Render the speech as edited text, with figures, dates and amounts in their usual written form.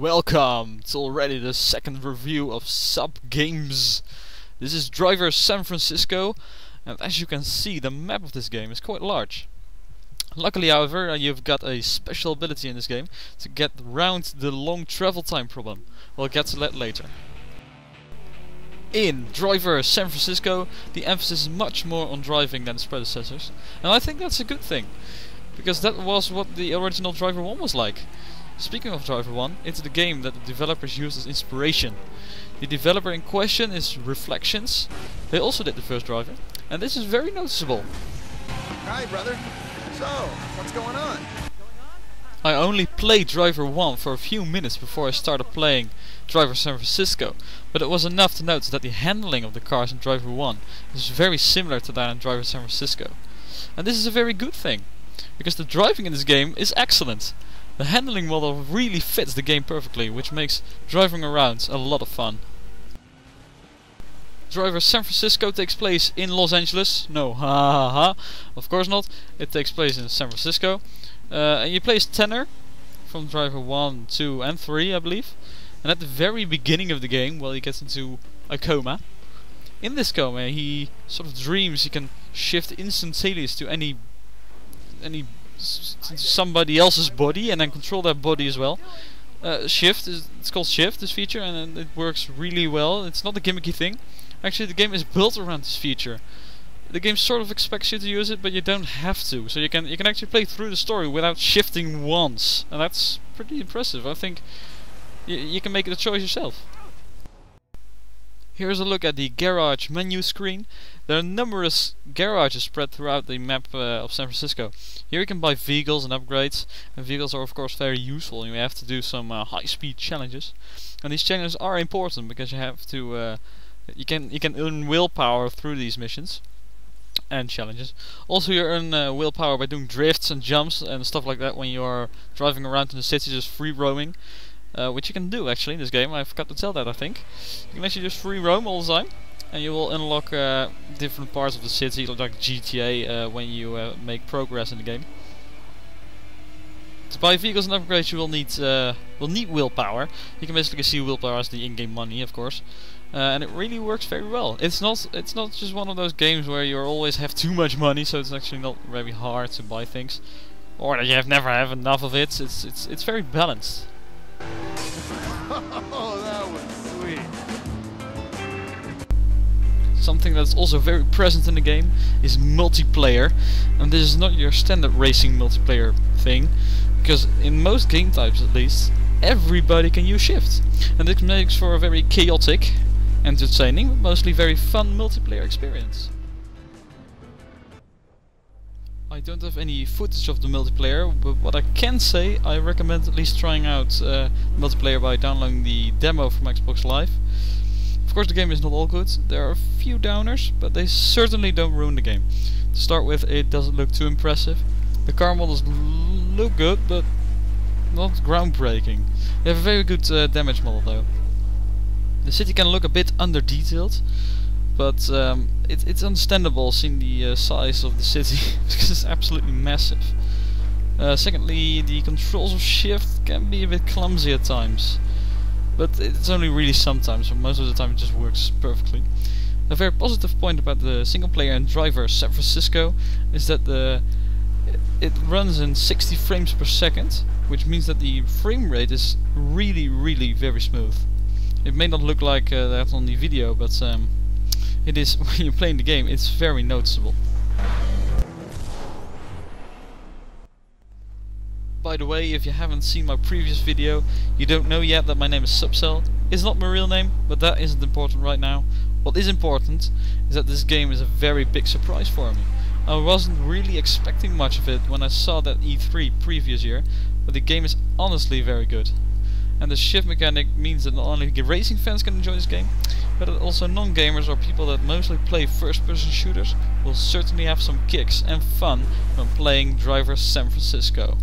Welcome to already the second review of SupGamez. This is Driver San Francisco, and as you can see, the map of this game is quite large. Luckily, however, you've got a special ability in this game to get around the long travel time problem. We'll get to that later. In Driver San Francisco, the emphasis is much more on driving than its predecessors, and I think that's a good thing, because that was what the original Driver 1 was like. Speaking of Driver 1, it's the game that the developers used as inspiration. The developer in question is Reflections. They also did the first Driver, and this is very noticeable. Hi, brother. So, what's going on? I only played Driver 1 for a few minutes before I started playing Driver San Francisco, but it was enough to notice that the handling of the cars in Driver 1 is very similar to that in Driver San Francisco. And this is a very good thing, because the driving in this game is excellent. The handling model really fits the game perfectly, which makes driving around a lot of fun. Driver San Francisco takes place in Los Angeles. No, ha ha ha, of course not. It takes place in San Francisco. And you play as Tanner from Driver 1, 2 and 3, I believe. And at the very beginning of the game, well, he gets into a coma. In this coma, he sort of dreams he can shift instantaneously to somebody else's body and then control that body as well. It's called Shift, this feature, and it works really well. It's not a gimmicky thing. Actually, the game is built around this feature. The game sort of expects you to use it, but you don't have to. So you can actually play through the story without shifting once, and that's pretty impressive. I think you can make it a choice yourself. Here's a look at the garage menu screen. There are numerous garages spread throughout the map of San Francisco. Here you can buy vehicles and upgrades, and vehicles are of course very useful. You have to do some high-speed challenges, and these challenges are important because you have to you can earn willpower through these missions and challenges. Also, you earn willpower by doing drifts and jumps and stuff like that when you are driving around in the city, just free roaming. Which you can do actually in this game. I forgot to tell that, I think. You can actually just free roam all the time, and you will unlock different parts of the city, like GTA, when you make progress in the game. To buy vehicles and upgrades, you will need willpower. You can basically see willpower as the in-game money, of course, and it really works very well. It's not just one of those games where you always have too much money, so it's actually not very hard to buy things, or that you never have enough of it. It's very balanced. Oh, that was sweet. Something that's also very present in the game is multiplayer, and this is not your standard racing multiplayer thing, because in most game types at least, everybody can use shift, and this makes for a very chaotic, entertaining, but mostly very fun multiplayer experience. I don't have any footage of the multiplayer, but what I can say, I recommend at least trying out multiplayer by downloading the demo from Xbox Live. Of course, the game is not all good. There are a few downers, but they certainly don't ruin the game. To start with, it doesn't look too impressive. The car models look good, but not groundbreaking. They have a very good damage model though. The city can look a bit under-detailed, but it's understandable seeing the size of the city because it's absolutely massive. Secondly, the controls of shift can be a bit clumsy at times, but it's only really sometimes, so most of the time it just works perfectly. A very positive point about the single player and Driver San Francisco is that it runs in 60 frames per second, which means that the frame rate is really very smooth. It may not look like that on the video, but it is when you're playing the game. It's very noticeable. By the way, if you haven't seen my previous video, you don't know yet that my name is Subcell. It's not my real name, but that isn't important right now. What is important is that this game is a very big surprise for me. I wasn't really expecting much of it when I saw that E3 previous year, but the game is honestly very good. And the shift mechanic means that not only racing fans can enjoy this game, but that also non-gamers or people that mostly play first-person shooters will certainly have some kicks and fun when playing Driver San Francisco.